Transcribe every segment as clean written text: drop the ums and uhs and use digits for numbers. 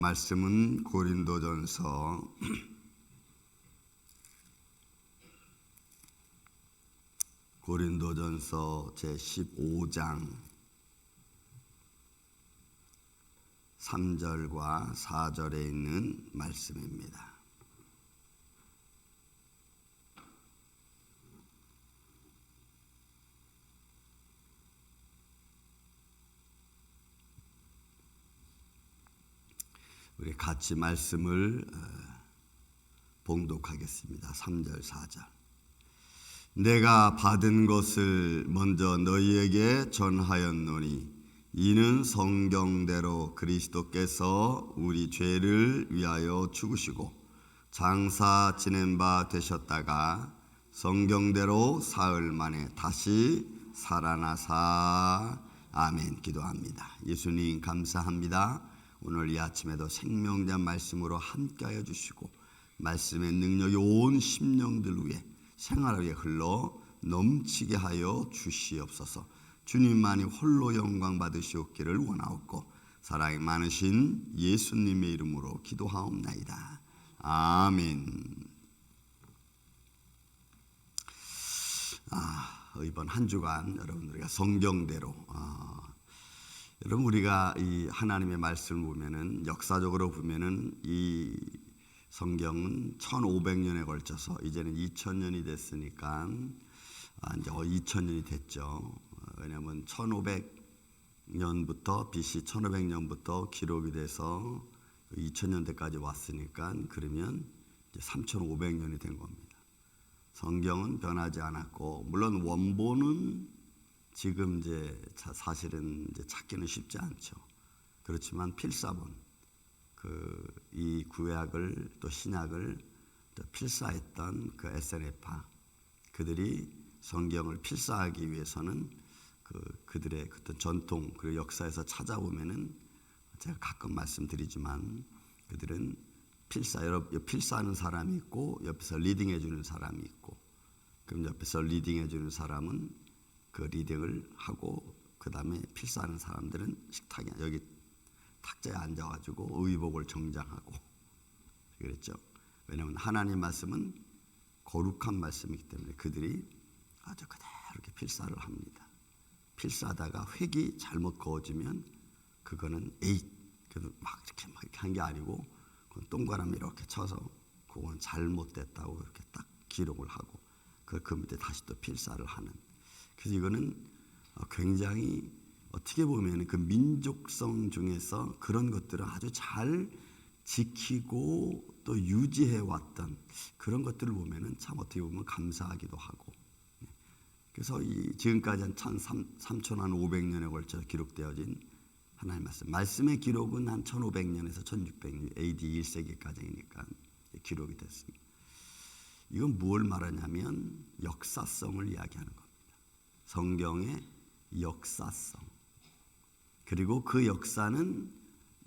말씀은 고린도전서 15장 3절과 4절에 있는 말씀입니다. 우리 같이 말씀을 봉독하겠습니다. 3절 4절. 내가 받은 것을 먼저 너희에게 전하였노니 이는 성경대로 그리스도께서 우리 죄를 위하여 죽으시고 장사 지낸 바 되셨다가 성경대로 사흘 만에 다시 살아나사. 아멘. 기도합니다. 예수님 감사합니다. 오늘 이 아침에도 생명된 말씀으로 함께하여 주시고 말씀의 능력이 온 심령들 위에 생활 위에 흘러 넘치게 하여 주시옵소서. 주님만이 홀로 영광 받으시옵기를 원하옵고 사랑이 많으신 예수님의 이름으로 기도하옵나이다. 아멘. 이번 한 주간 여러분 우리가 성경대로 여러분 우리가 이 하나님의 말씀을 보면은 역사적으로 보면은 이 성경은 1500년에 걸쳐서 이제는 2000년이 됐으니까 이제 2000년이 됐죠. 왜냐하면 1500년부터 BC 1500년부터 기록이 돼서 2000년대까지 왔으니까 그러면 이제 3500년이 된 겁니다. 성경은 변하지 않았고 물론 원본은 지금 이제 사실은 이제 찾기는 쉽지 않죠. 그렇지만 필사본 이 구약을 또 신약을 또 필사했던 그 SNF파 그들이 성경을 필사하기 위해서는 그들의 어떤 전통 그리고 역사에서 찾아보면은 제가 가끔 말씀드리지만 그들은 필사하는 사람이 있고 옆에서 리딩해 주는 사람이 있고 그럼 옆에서 리딩해 주는 사람은 그 리딩을 하고 그 다음에 필사하는 사람들은 식탁에 여기 탁자에 앉아가지고 의복을 정장하고 그랬죠. 왜냐하면 하나님 말씀은 거룩한 말씀이기 때문에 그들이 아주 그대로 이렇게 필사를 합니다. 필사하다가 획이 잘못 그어지면 그거는 그래도 막 이렇게 한 게 아니고 동그라미 이렇게 쳐서 그건 잘못됐다고 이렇게 딱 기록을 하고 그 밑에 다시 또 필사를 하는. 그래서 이거는 굉장히 어떻게 보면 그 민족성 중에서 그런 것들을 아주 잘 지키고 또 유지해 왔던 그런 것들을 보면은 참 어떻게 보면 감사하기도 하고. 그래서 지금까지 한 3500년에 걸쳐 기록되어진 하나님의 말씀의 기록은 한 1500년에서 1600년 AD 1세기까지니까 기록이 됐습니다. 이건 무엇을 말하냐면 역사성을 이야기하는 겁니다. 성경의 역사성. 그리고 그 역사는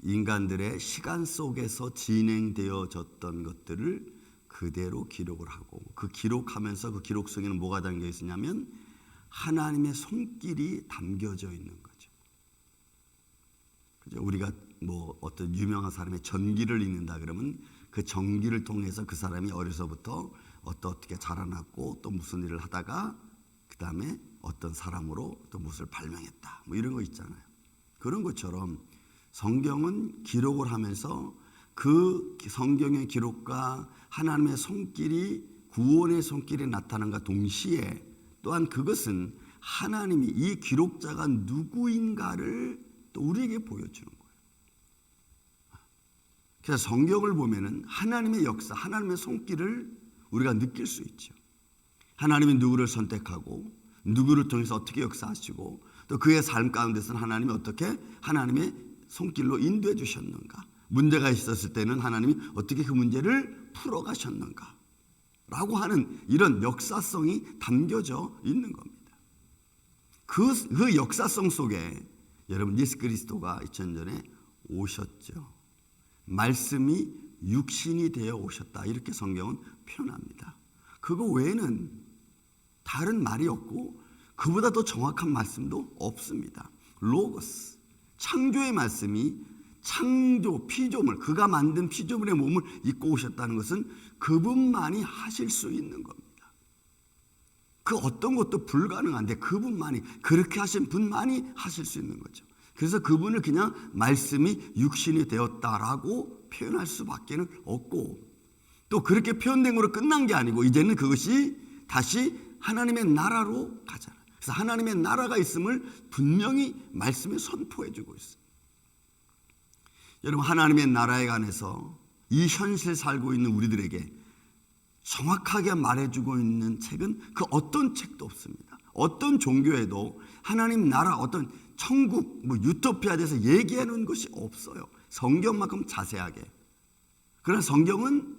인간들의 시간 속에서 진행되어졌던 것들을 그대로 기록을 하고 그 기록하면서 그 기록 속에는 뭐가 담겨 있으냐면 하나님의 손길이 담겨져 있는 거죠. 그죠? 우리가 뭐 어떤 유명한 사람의 전기를 읽는다 그러면 그 전기를 통해서 그 사람이 어려서부터 어떻게 자라났고 또 무슨 일을 하다가 그 다음에 어떤 사람으로 또 무엇을 발명했다 뭐 이런 거 있잖아요. 그런 것처럼 성경은 기록을 하면서 그 성경의 기록과 하나님의 손길이 구원의 손길이 나타난과 동시에 또한 그것은 하나님이 이 기록자가 누구인가를 또 우리에게 보여주는 거예요. 그래서 성경을 보면은 하나님의 역사, 하나님의 손길을 우리가 느낄 수 있죠. 하나님이 누구를 선택하고 누구를 통해서 어떻게 역사하시고 또 그의 삶 가운데서는 하나님이 어떻게 하나님의 손길로 인도해 주셨는가, 문제가 있었을 때는 하나님이 어떻게 그 문제를 풀어가셨는가 라고 하는 이런 역사성이 담겨져 있는 겁니다. 그 역사성 속에 여러분 예수 그리스도가 2000년 전에 오셨죠. 말씀이 육신이 되어 오셨다 이렇게 성경은 표현합니다. 그거 외에는 다른 말이 없고 그보다 더 정확한 말씀도 없습니다. 로고스, 창조의 말씀이 창조 피조물, 그가 만든 피조물의 몸을 입고 오셨다는 것은 그분만이 하실 수 있는 겁니다. 그 어떤 것도 불가능한데 그분만이, 그렇게 하신 분만이 하실 수 있는 거죠. 그래서 그분을 그냥 말씀이 육신이 되었다라고 표현할 수밖에 없고, 또 그렇게 표현된 거로 끝난 게 아니고 이제는 그것이 다시 하나님의 나라로 가잖아요. 그래서 하나님의 나라가 있음을 분명히 말씀에 선포해 주고 있어요. 여러분, 하나님의 나라에 관해서 이 현실 살고 있는 우리들에게 정확하게 말해주고 있는 책은 그 어떤 책도 없습니다. 어떤 종교에도 하나님 나라, 어떤 천국, 유토피아에 대해서 얘기하는 것이 없어요. 성경만큼 자세하게. 그러나 성경은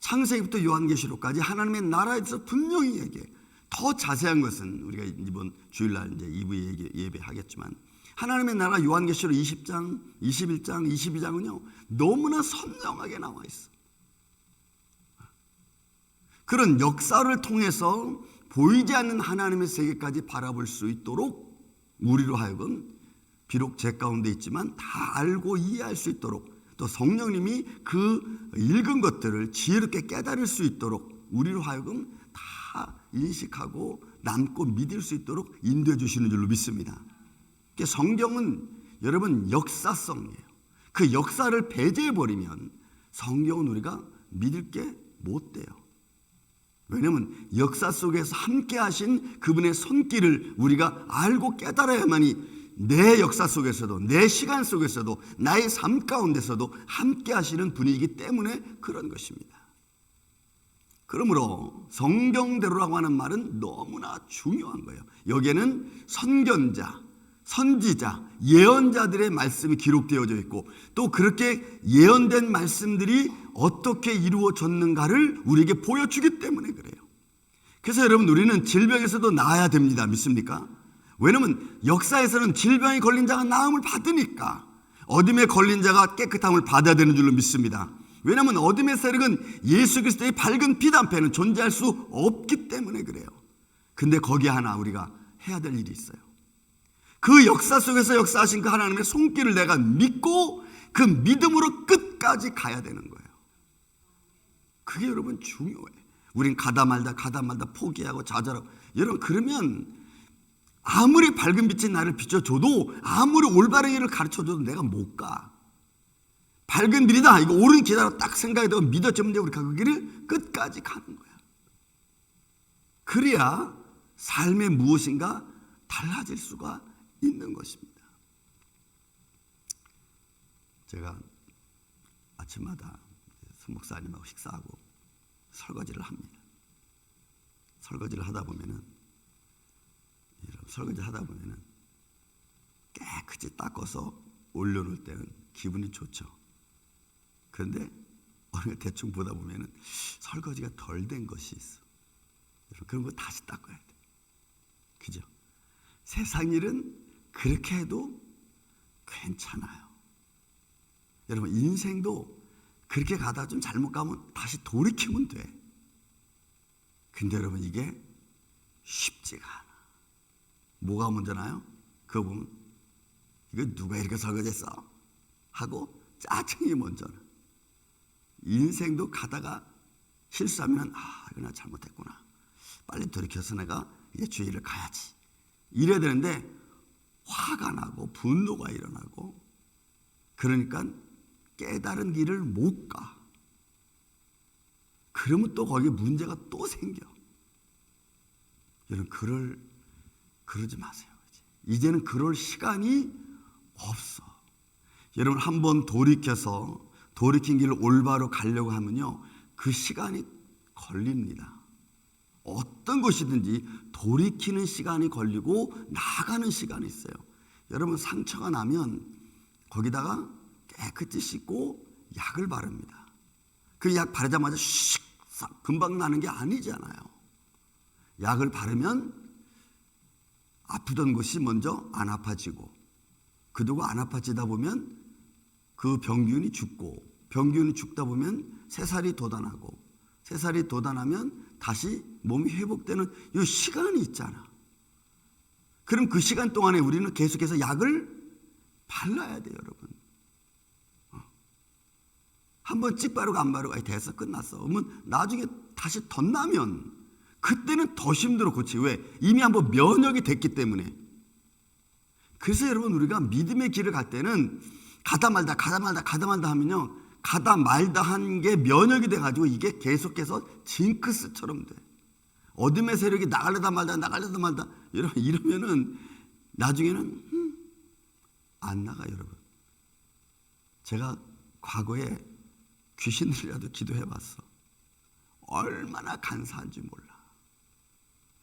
창세기부터 요한계시록까지 하나님의 나라에 대해서 분명히 얘기해요. 더 자세한 것은 우리가 이번 주일날 이제 2부 예배하겠지만, 하나님의 나라 요한계시록 20장, 21장, 22장은요 너무나 선명하게 나와 있어. 그런 역사를 통해서 보이지 않는 하나님의 세계까지 바라볼 수 있도록 우리로 하여금, 비록 제 가운데 있지만 다 알고 이해할 수 있도록, 또 성령님이 그 읽은 것들을 지혜롭게 깨달을 수 있도록 우리로 하여금 다 인식하고 남고 믿을 수 있도록 인도해 주시는 줄로 믿습니다. 성경은 여러분 역사성이에요. 그 역사를 배제해버리면 성경은 우리가 믿을 게 못 돼요. 왜냐하면 역사 속에서 함께 하신 그분의 손길을 우리가 알고 깨달아야만이 내 역사 속에서도, 내 시간 속에서도, 나의 삶 가운데서도 함께 하시는 분이기 때문에 그런 것입니다. 그러므로 성경대로라고 하는 말은 너무나 중요한 거예요. 여기에는 선견자, 선지자, 예언자들의 말씀이 기록되어져 있고, 또 그렇게 예언된 말씀들이 어떻게 이루어졌는가를 우리에게 보여주기 때문에 그래요. 그래서 여러분, 우리는 질병에서도 나아야 됩니다. 믿습니까? 왜냐하면 역사에서는 질병에 걸린 자가 나음을 받으니까 어둠에 걸린 자가 깨끗함을 받아야 되는 줄로 믿습니다. 왜냐하면 어둠의 세력은 예수 그리스도의 밝은 빛 앞에는 존재할 수 없기 때문에 그래요. 근데 거기에 하나 우리가 해야 될 일이 있어요. 그 역사 속에서 역사하신 그 하나님의 손길을 내가 믿고 그 믿음으로 끝까지 가야 되는 거예요. 그게 여러분 중요해요. 우린 가다 말다 포기하고 좌절하고, 여러분 그러면 아무리 밝은 빛이 나를 비춰줘도, 아무리 올바른 일을 가르쳐줘도 내가 못 가. 밝은 빛이다, 이거 옳은 길이라고 딱 생각이 되고 믿어지면 우리가 그 길을 끝까지 가는 거야. 그래야 삶의 무엇인가 달라질 수가 있는 것입니다. 제가 아침마다 선목사님하고 식사하고 설거지를 합니다. 설거지를 하다 보면은 깨끗이 닦아서 올려놓을 때는 기분이 좋죠. 그런데 어느 대충 보다 보면은 설거지가 덜 된 것이 있어. 그런 거 다시 닦아야 돼. 그죠? 세상 일은 그렇게 해도 괜찮아요. 여러분, 인생도 그렇게 가다가 좀 잘못 가면 다시 돌이키면 돼. 근데 여러분, 이게 쉽지가 않아. 뭐가 먼저나요? 그거 보면 이거 누가 이렇게 설거지했어? 하고 짜증이 먼저나. 인생도 가다가 실수하면 이거 나 잘못했구나. 빨리 돌이켜서 내가 이제 주의를 가야지. 이래야 되는데 화가 나고 분노가 일어나고, 그러니까 깨달은 길을 못 가. 그러면 또 거기에 문제가 또 생겨. 여러분, 그러지 마세요. 이제는 그럴 시간이 없어. 여러분, 한번 돌이킨 길을 올바로 가려고 하면요, 그 시간이 걸립니다. 어떤 것이든지 돌이키는 시간이 걸리고 나아가는 시간이 있어요. 여러분, 상처가 나면 거기다가 깨끗이 씻고 약을 바릅니다. 그 약 바르자마자 슉 금방 나는 게 아니잖아요. 약을 바르면 아프던 곳이 먼저 안 아파지고, 그리고 안 아파지다 보면 그 병균이 죽고, 병균이 죽다 보면 새살이 돋아나고, 새살이 돋아나면 다시 몸이 회복되는 이 시간이 있잖아. 그럼 그 시간 동안에 우리는 계속해서 약을 발라야 돼요, 여러분. 한번 찍 바르고 안 바르고 됐어 끝났어. 그러면 나중에 다시 덧나면 그때는 더 힘들어 고치기. 왜? 이미 한번 면역이 됐기 때문에. 그래서 여러분 우리가 믿음의 길을 갈 때는 가다 말다 하면요, 가다 말다 한 게 면역이 돼가지고 이게 계속해서 징크스처럼 돼. 어둠의 세력이 나가려다 말다 이러면은 나중에는 안 나가. 여러분, 제가 과거에 귀신들이라도 기도해봤어. 얼마나 간사한지 몰라.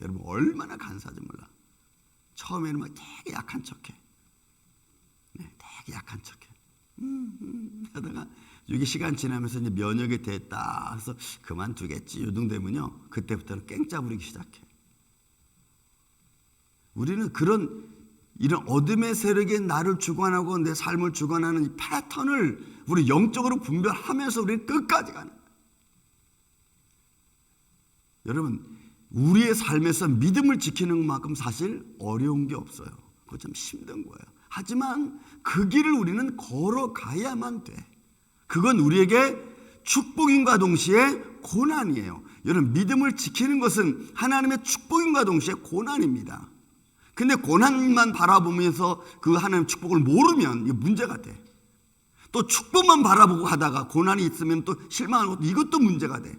여러분, 얼마나 간사한지 몰라. 처음에는 막 되게 약한 척해. 되게 약한 척해. 하다가 이게 시간 지나면서 이제 면역이 됐다. 그래서 그만두겠지. 요동되면요, 그때부터는 깽짜 부리기 시작해. 우리는 이런 어둠의 세력이 나를 주관하고 내 삶을 주관하는 이 패턴을 우리 영적으로 분별하면서 우리는 끝까지 가는 거예요. 여러분, 우리의 삶에서 믿음을 지키는 것만큼 사실 어려운 게 없어요. 그거 참 힘든 거예요. 하지만 그 길을 우리는 걸어가야만 돼. 그건 우리에게 축복인과 동시에 고난이에요. 여러분, 믿음을 지키는 것은 하나님의 축복인과 동시에 고난입니다. 근데 고난만 바라보면서 그 하나님의 축복을 모르면 이게 문제가 돼. 또 축복만 바라보고 하다가 고난이 있으면 또 실망하는 것도, 이것도 문제가 돼.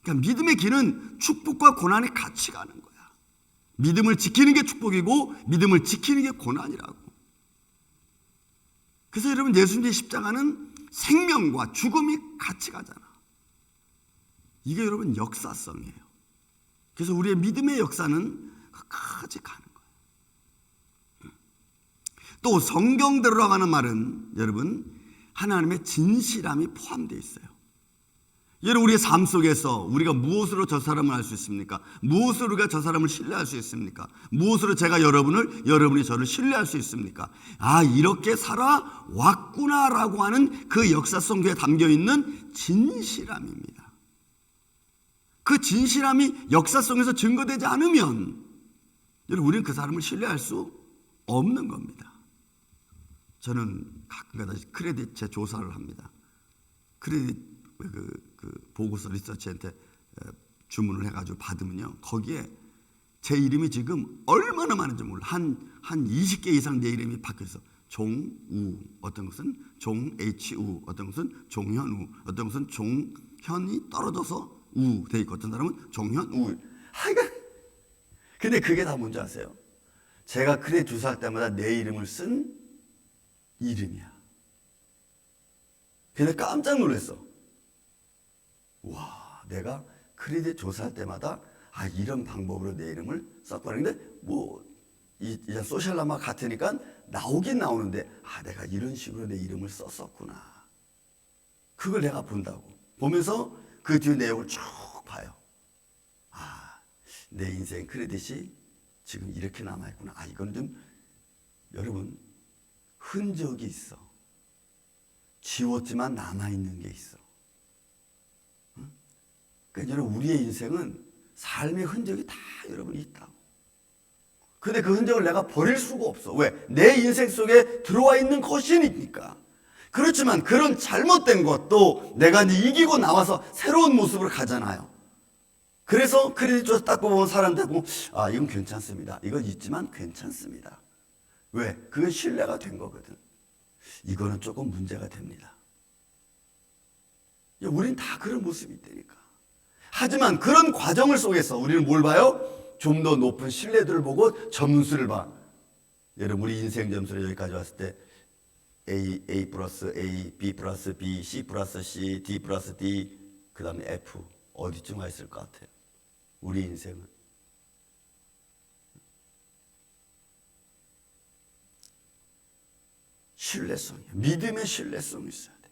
그러니까 믿음의 길은 축복과 고난이 같이 가는 거야. 믿음을 지키는 게 축복이고 믿음을 지키는 게 고난이라고. 그래서 여러분, 예수님의 십자가는 생명과 죽음이 같이 가잖아. 이게 여러분 역사성이에요. 그래서 우리의 믿음의 역사는 끝까지 가는 거예요. 또 성경대로라고 하는 말은 여러분 하나님의 진실함이 포함되어 있어요. 여러분, 우리의 삶 속에서 우리가 무엇으로 저 사람을 알 수 있습니까? 무엇으로 우리가 저 사람을 신뢰할 수 있습니까? 무엇으로 제가 여러분이 저를 신뢰할 수 있습니까? 아, 이렇게 살아왔구나라고 하는 그 역사성 뒤에 담겨있는 진실함입니다. 그 진실함이 역사성에서 증거되지 않으면 여러분, 우리는 그 사람을 신뢰할 수 없는 겁니다. 저는 가끔가다 크레딧 제 조사를 합니다. 크레딧 보고서 리서치한테 주문을 해가지고 받으면요, 거기에 제 이름이 지금 얼마나 많은지 몰라. 한 20개 이상 내 이름이 박혀있어. 종우, 어떤 것은 종HU, 어떤 것은 종현우, 어떤 것은 종현이 떨어져서 우 돼 있고, 어떤 사람은 종현우. 근데 그게 다 뭔지 아세요? 제가 크레딧 주사할 때마다 내 이름을 쓴 이름이야. 근데 깜짝 놀랐어. 와, 내가 크레딧 조사할 때마다 이런 방법으로 내 이름을 썼구나. 근데 이제 소셜라마 같으니까 나오긴 나오는데 내가 이런 식으로 내 이름을 썼었구나. 그걸 내가 본다고. 보면서 그 뒤에 내용을 쭉 봐요. 내 인생 크레딧이 지금 이렇게 남아있구나. 이건 좀 여러분 흔적이 있어. 지웠지만 남아있는 게 있어. 그러니까 여러분, 우리의 인생은 삶의 흔적이 다 여러분이 있다고. 근데 그 흔적을 내가 버릴 수가 없어. 왜? 내 인생 속에 들어와 있는 것이니까. 그렇지만 그런 잘못된 것도 내가 이제 이기고 나와서 새로운 모습으로 가잖아요. 그래서 크레딧 조사 딱 보면 사람들 보고 이건 괜찮습니다. 이건 있지만 괜찮습니다. 왜? 그게 신뢰가 된 거거든. 이거는 조금 문제가 됩니다. 우린 다 그런 모습이 있다니까. 하지만 그런 과정을 속에서 우리는 뭘 봐요? 좀 더 높은 신뢰도를 보고 점수를 봐. 여러분, 우리 인생 점수를 여기까지 왔을 때 A 플러스 A, B 플러스 B, C 플러스 C, D 플러스 D, 그 다음에 F. 어디쯤 가 있을 것 같아요? 우리 인생은. 신뢰성이에요. 믿음의 신뢰성이 있어야 돼.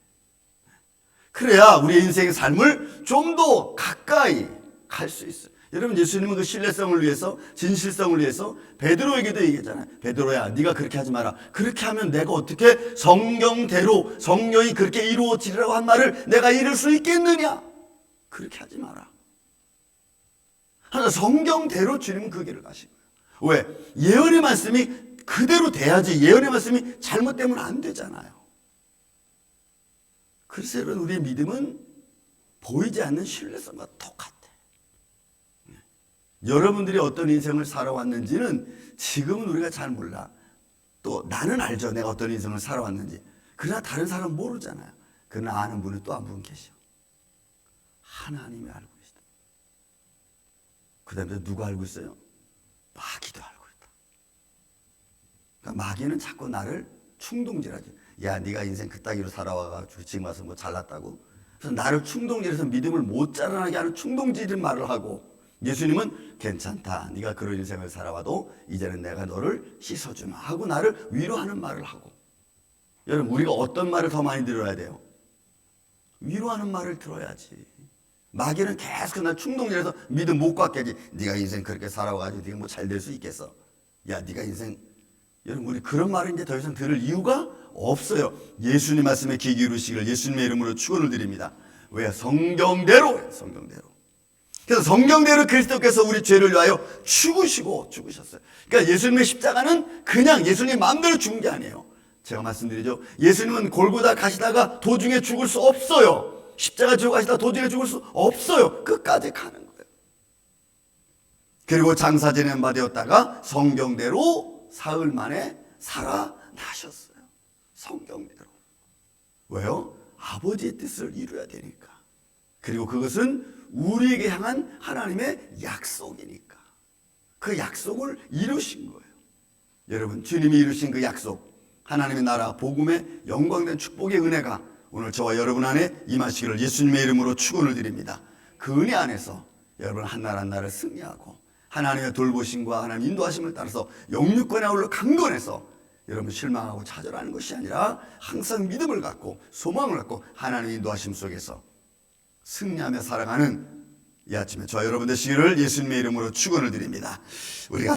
그래야 우리의 인생의 삶을 좀 더 가까이 갈 수 있어요. 여러분, 예수님은 그 신뢰성을 위해서, 진실성을 위해서 베드로에게도 얘기했잖아요. 베드로야, 네가 그렇게 하지 마라. 그렇게 하면 내가 어떻게 성경대로 성령이 그렇게 이루어지리라고 한 말을 내가 이룰 수 있겠느냐? 그렇게 하지 마라. 하나, 성경대로 주님은 그 길을 가신 거예요. 왜? 예언의 말씀이 그대로 돼야지. 예언의 말씀이 잘못되면 안 되잖아요. 그래서 여러분, 우리의 믿음은 보이지 않는 신뢰성과 똑같아. 여러분들이 어떤 인생을 살아왔는지는 지금은 우리가 잘 몰라. 또 나는 알죠, 내가 어떤 인생을 살아왔는지. 그러나 다른 사람은 모르잖아요. 그러나 아는 분이 또 한 분 계셔. 하나님이 알고 계시다. 그 다음에 누가 알고 있어요? 마귀도 알고 있다. 그러니까 마귀는 자꾸 나를 충동질하지. 야, 네가 인생 그따기로 살아와가지고 지금 와서 뭐 잘났다고. 그래서 나를 충동질해서 믿음을 못 자라나게 하는 충동질인 말을 하고, 예수님은 괜찮다, 네가 그런 인생을 살아와도 이제는 내가 너를 씻어주마 하고 나를 위로하는 말을 하고. 여러분, 우리가 어떤 말을 더 많이 들어야 돼요? 위로하는 말을 들어야지. 마귀는 계속 날 충동질해서 믿음 못 갖게 하지. 네가 인생 그렇게 살아와가지고 네가 뭐 잘 될 수 있겠어? 야, 네가 인생. 여러분, 우리 그런 말을 이제 더 이상 들을 이유가 없어요. 예수님 말씀에 귀 기울이시기를 예수님의 이름으로 축원을 드립니다. 왜? 성경대로. 그래서 성경대로 그리스도께서 우리 죄를 위하여 죽으셨어요. 그러니까 예수님의 십자가는 그냥 예수님 마음대로 죽은 게 아니에요. 제가 말씀드리죠, 예수님은 골고다 가시다가 도중에 죽을 수 없어요. 십자가 지고 가시다가 도중에 죽을 수 없어요. 끝까지 가는 거예요. 그리고 장사 지낸 바 되었다가 성경대로 사흘 만에 살아나셨어요. 성경대로. 왜요? 아버지의 뜻을 이루어야 되니까. 그리고 그것은 우리에게 향한 하나님의 약속이니까. 그 약속을 이루신 거예요. 여러분, 주님이 이루신 그 약속, 하나님의 나라 복음의 영광된 축복의 은혜가 오늘 저와 여러분 안에 임하시기를 예수님의 이름으로 축원을 드립니다. 그 은혜 안에서 여러분 한날 한날을 승리하고 하나님의 돌보심과 하나님의 인도하심을 따라서 영육간에 아울러 강건해서 여러분 실망하고 좌절하는 것이 아니라 항상 믿음을 갖고 소망을 갖고 하나님의 인도하심 속에서 승리하며 살아가는 이 아침에 저와 여러분 되시기를 예수님의 이름으로 축원을 드립니다. 우리가